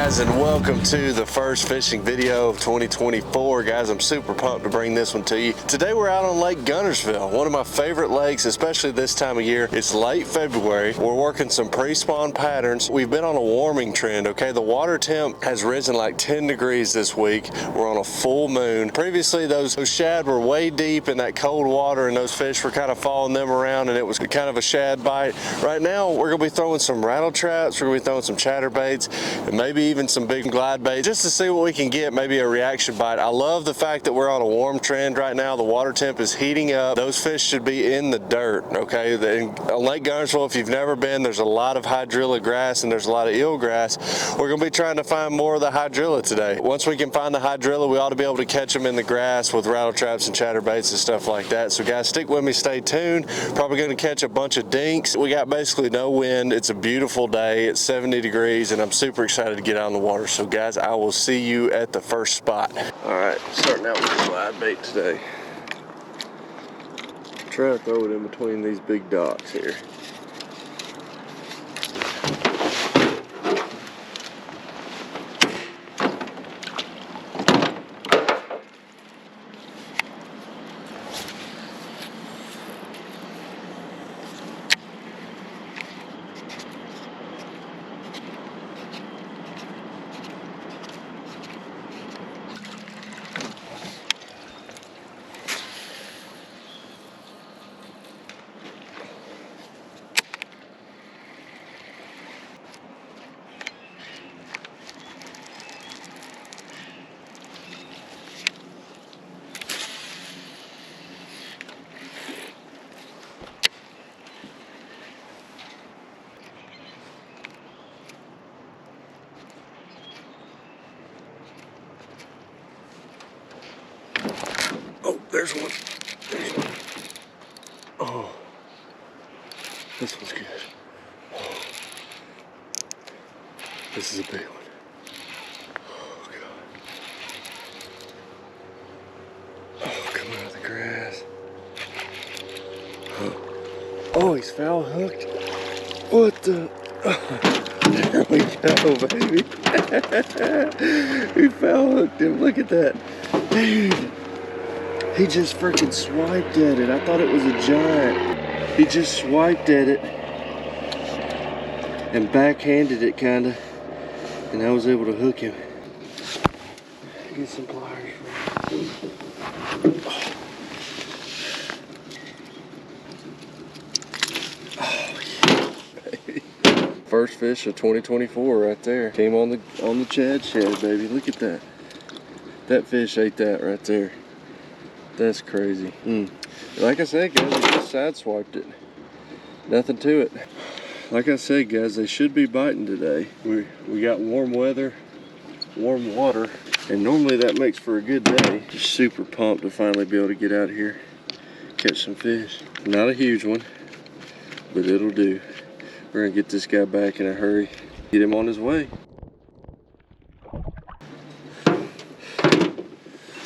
guys, and welcome to the first fishing video of 2024. Guys, I'm super pumped to bring this one to you. Today we're out on Lake Guntersville, one of my favorite lakes, especially this time of year. It's late February. We're working some pre-spawn patterns. We've been on a warming trend, okay? The water temp has risen like 10 degrees this week. We're on a full moon. Previously, those shad were way deep in that cold water, and those fish were kind of following them around, and it was kind of a shad bite. Right now, we're gonna be throwing some rattle traps. We're gonna be throwing some chatterbaits, and maybe even some big glide baits, just to see what we can get, maybe a reaction bite. I love the fact that we're on a warm trend right now. The water temp is heating up. Those fish should be in the dirt, okay? On Lake Guntersville, if you've never been, there's a lot of hydrilla grass and there's a lot of eelgrass. We're gonna be trying to find more of the hydrilla today. Once we can find the hydrilla, we ought to be able to catch them in the grass with rattle traps and chatterbaits and stuff like that. So guys, stick with me, stay tuned. Probably gonna catch a bunch of dinks. We got basically no wind. It's a beautiful day. It's 70 degrees and I'm super excited to get out on the water. So guys, I will see you at the first spot. All right, starting out with a glide bait today. Try to throw it in between these big docks here. Oh, there's one. There's one. Oh, this one's good. Oh, this is a big one. Oh, God. Oh, coming out of the grass. Oh, he's foul hooked. What the? There we go, baby. We foul hooked him. Look at that. Dude. He just freaking swiped at it. I thought it was a giant. He just swiped at it and backhanded it kinda, and I was able to hook him. Get some pliers. Oh yeah, baby. First fish of 2024 right there. Came on the Chad shad, baby. Look at that. That fish ate that right there. That's crazy. Like I said, guys, I just sideswiped it. Nothing to it. Like I said, guys, they should be biting today. We got warm weather, warm water, and normally that makes for a good day. Just super pumped to finally be able to get out here, catch some fish. Not a huge one, but it'll do. We're gonna get this guy back in a hurry, get him on his way.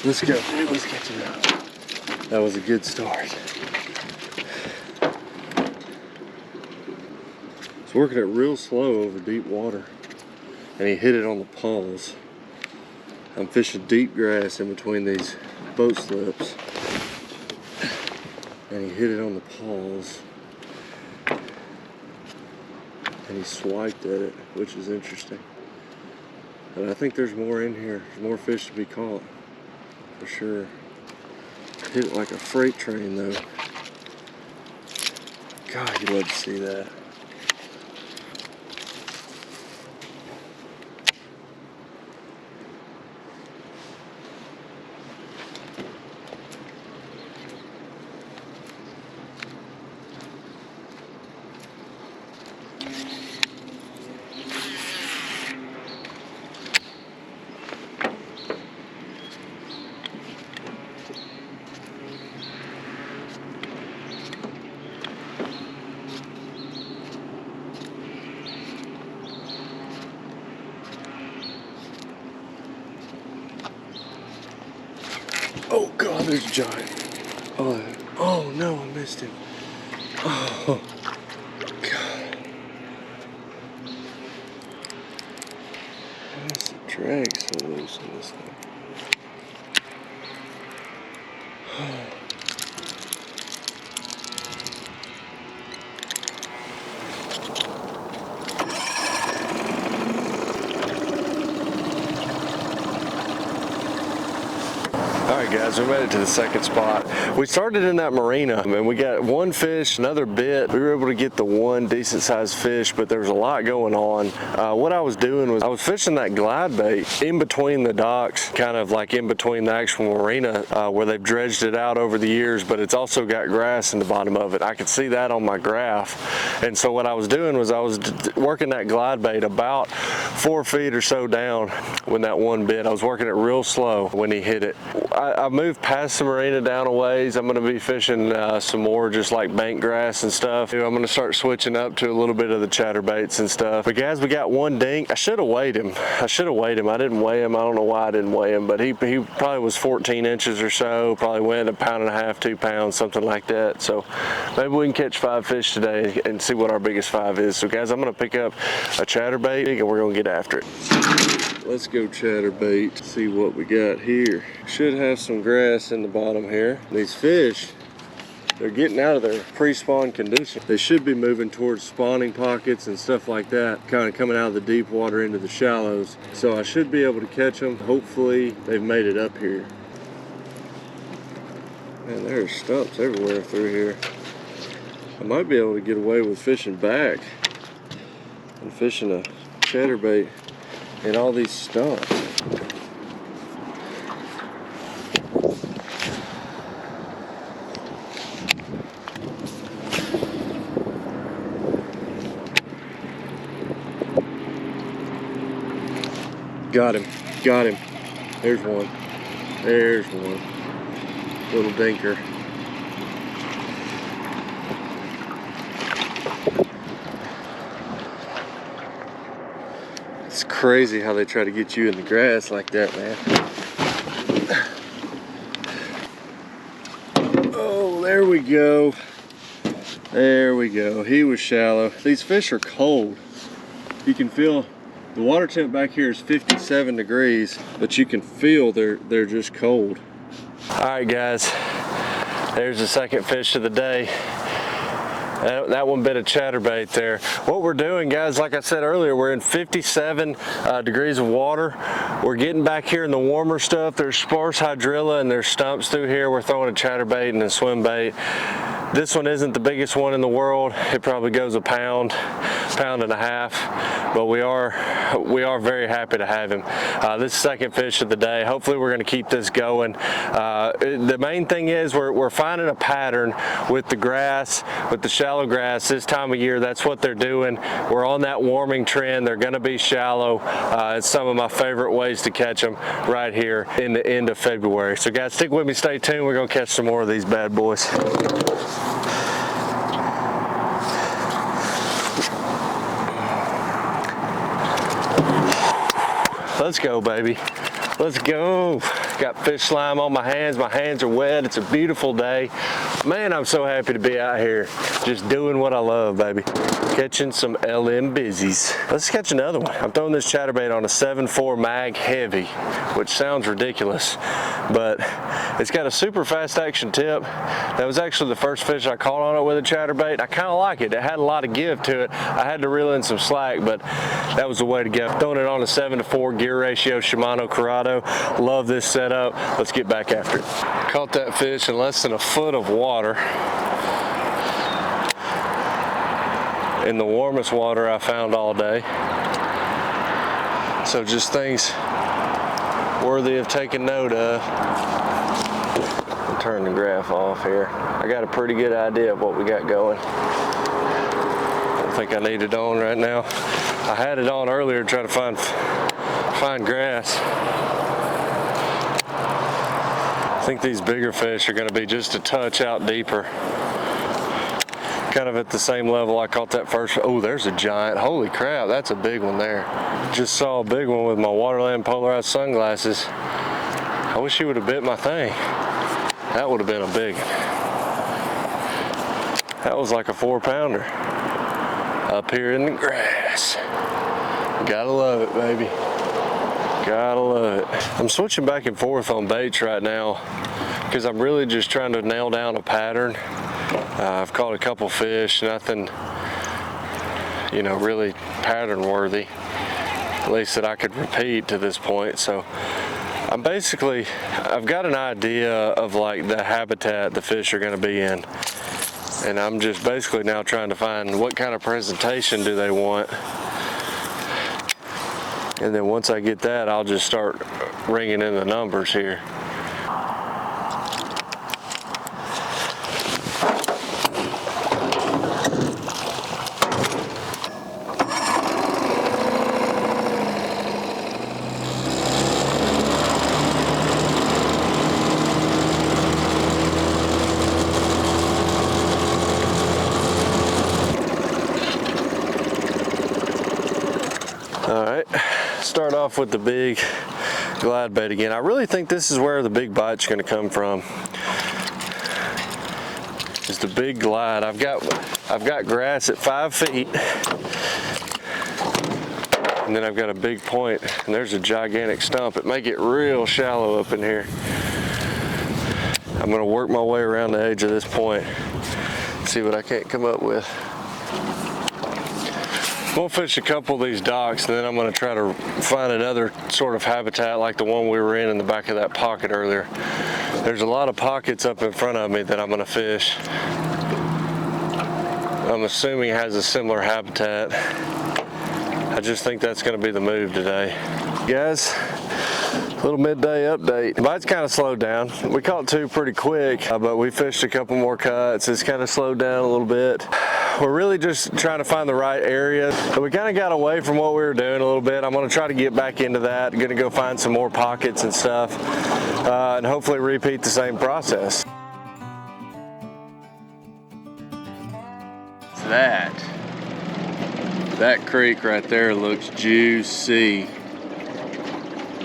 Let's go, dude. Let's catch him out. That was a good start. He's working it real slow over deep water, and he hit it on the paws. I'm fishing deep grass in between these boat slips, and he hit it on the paws, and he swiped at it, which is interesting. But I think there's more in here. There's more fish to be caught, for sure. Hit it like a freight train though. God, you'd love to see that. Oh God, there's a giant. Oh no, I missed him. Oh God. Drag's so loose in this thing. Alright guys, we made it to the second spot. We started in that marina and we got one fish, another bit. We were able to get the one decent sized fish, but there was a lot going on. What I was doing was I was fishing that glide bait in between the docks, kind of like in between the actual marina where they've dredged it out over the years, but it's also got grass in the bottom of it. I could see that on my graph. And so what I was doing was I was working that glide bait about 4 feet or so down when that one bit. I was working it real slow when he hit it. I moved past the marina down a ways. I'm going to be fishing some more just like bank grass and stuff. I'm going to start switching up to a little bit of the chatterbaits and stuff. But guys, we got one dink. I should have weighed him. I didn't weigh him. I don't know why I didn't weigh him, but he probably was 14 inches or so. Probably weighed 1.5 pounds, 2 pounds, something like that. So maybe we can catch 5 fish today and see what our biggest 5 is. So guys, I'm going to pick up a chatterbait and we're going to get after it. Let's go chatterbait, see what we got here. Should have some grass in the bottom here. These fish, they're getting out of their pre-spawn condition. They should be moving towards spawning pockets and stuff like that, kind of coming out of the deep water into the shallows. So I should be able to catch them. Hopefully they've made it up here. Man, there's stumps everywhere through here. I might be able to get away with fishing back and fishing a chatterbait in all these stumps. Got him, got him. There's one. There's one. Little dinker. It's crazy how they try to get you in the grass like that, man. Oh, there we go. There we go. He was shallow. These fish are cold. You can feel the water temp back here is 57 degrees, but you can feel they're just cold. All right, guys. There's the second fish of the day. That one bit of chatterbait there. What we're doing, guys, like I said earlier, we're in 57 degrees of water. We're getting back here in the warmer stuff. There's sparse hydrilla and there's stumps through here. We're throwing a chatterbait and a swim bait. This one isn't the biggest one in the world. It probably goes 1 pound, 1.5 pounds, but we are very happy to have him. This second fish of the day. Hopefully we're going to keep this going. The main thing is we're finding a pattern with the grass, with the shallow grass this time of year. That's what they're doing. We're on that warming trend. They're going to be shallow. It's some of my favorite ways to catch them right here in the end of February. So guys, stick with me, stay tuned. We're going to catch some more of these bad boys. Let's go, baby. Let's go. Got fish slime on my hands. My hands are wet. It's a beautiful day. Man, I'm so happy to be out here just doing what I love, baby. Catching some LM busies. Let's catch another one. I'm throwing this chatterbait on a 7.4 mag heavy, which sounds ridiculous, but it's got a super fast action tip. That was actually the first fish I caught on it with a chatterbait. I kind of like it. It had a lot of give to it. I had to reel in some slack, but that was the way to go. Throwing it on a 7:4 gear ratio Shimano Corrado. Love this setup. Let's get back after it. Caught that fish in less than a foot of water. In the warmest water I found all day. So just things worthy of taking note of. I'll turn the graph off here. I got a pretty good idea of what we got going. I don't think I need it on right now. I had it on earlier to try to find grass. I think these bigger fish are going to be just a touch out deeper. Kind of at the same level I caught that first. Oh, there's a giant. Holy crap, that's a big one there. Just saw a big one with my Waterland polarized sunglasses. I wish he would have bit my thing. That would have been a big one. That was like a 4-pounder up here in the grass. Gotta love it, baby. Gotta love it. I'm switching back and forth on baits right now because I'm really just trying to nail down a pattern. I've caught a couple fish, nothing, you know, really pattern worthy, at least that I could repeat to this point. So I've got an idea of like the habitat the fish are going to be in. And I'm just basically now trying to find what kind of presentation do they want. And then once I get that, I'll just start ringing in the numbers here. All right, start off with the big glide bait again. I really think this is where the big bite's gonna come from. It's the big glide. I've got grass at 5 feet. And then I've got a big point, and there's a gigantic stump. It may get real shallow up in here. I'm gonna work my way around the edge of this point, see what I can't come up with. We'll fish a couple of these docks, and then I'm going to try to find another sort of habitat like the one we were in the back of that pocket earlier. There's a lot of pockets up in front of me that I'm going to fish. I'm assuming it has a similar habitat. I just think that's going to be the move today. Guys, little midday update. The bite's kind of slowed down. We caught 2 pretty quick, but we fished a couple more cuts. It's kind of slowed down a little bit. We're really just trying to find the right area. So we kind of got away from what we were doing a little bit. I'm going to try to get back into that. I'm going to go find some more pockets and stuff, and hopefully repeat the same process. That creek right there looks juicy.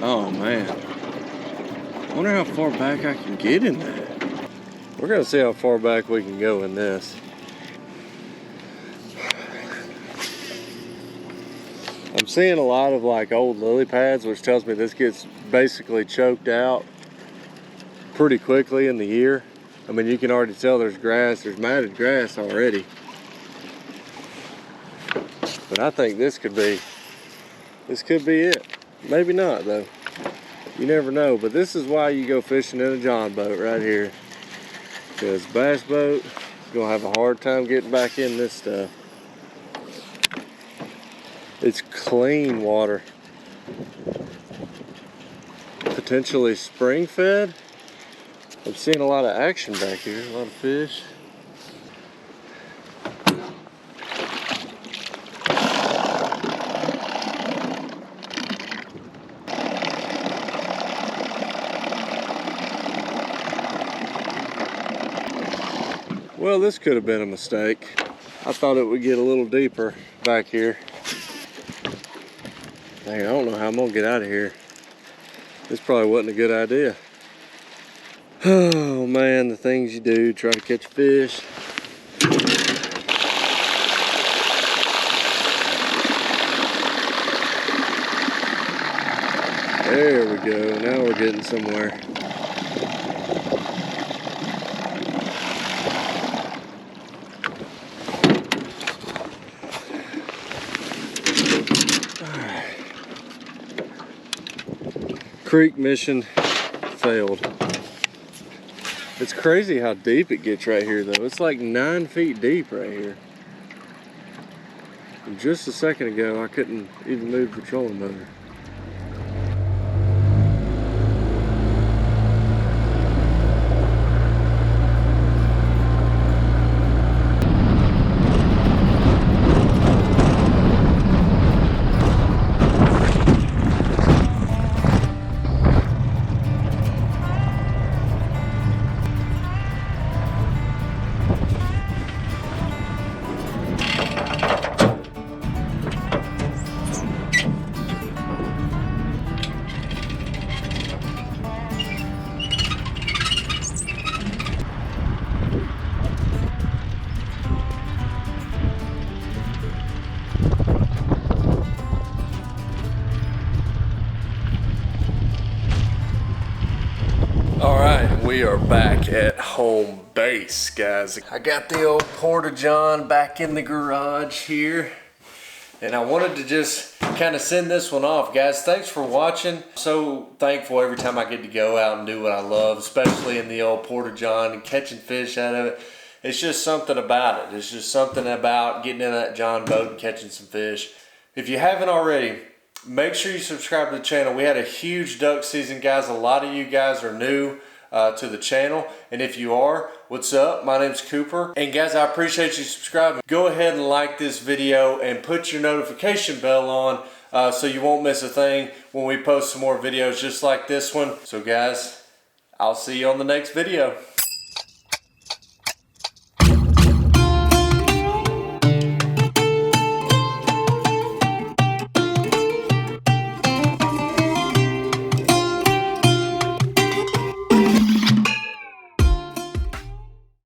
Oh man, I wonder how far back I can get in that. We're gonna see how far back we can go in this. I'm seeing a lot of like old lily pads, which tells me this gets basically choked out pretty quickly in the year. I mean, you can already tell there's matted grass already. But I think this could be it. Maybe not though. You never know. But this is why you go fishing in a John boat right here. Because bass boat is gonna have a hard time getting back in this stuff. It's clean water. Potentially spring fed. I'm seeing a lot of action back here, a lot of fish. Well, this could have been a mistake. I thought it would get a little deeper back here. Dang, I don't know how I'm gonna get out of here. This probably wasn't a good idea. Oh man, the things you do, try to catch fish. There we go, now we're getting somewhere. Creek mission failed. It's crazy how deep it gets right here though. It's like 9 feet deep right here. And just a second ago I couldn't even move the trolling motor. We are back at home base, guys. I got the old Porta-John back in the garage here, and I wanted to just kind of send this one off. Guys, thanks for watching. So thankful every time I get to go out and do what I love, especially in the old Porta-John and catching fish out of it. It's just something about it. It's just something about getting in that John boat and catching some fish. If you haven't already, make sure you subscribe to the channel. We had a huge duck season, guys. A lot of you guys are new to the channel, and if you are, what's up? My name's Cooper, and guys, I appreciate you subscribing. Go ahead and like this video and put your notification bell on so you won't miss a thing when we post some more videos just like this one. So guys, I'll see you on the next video.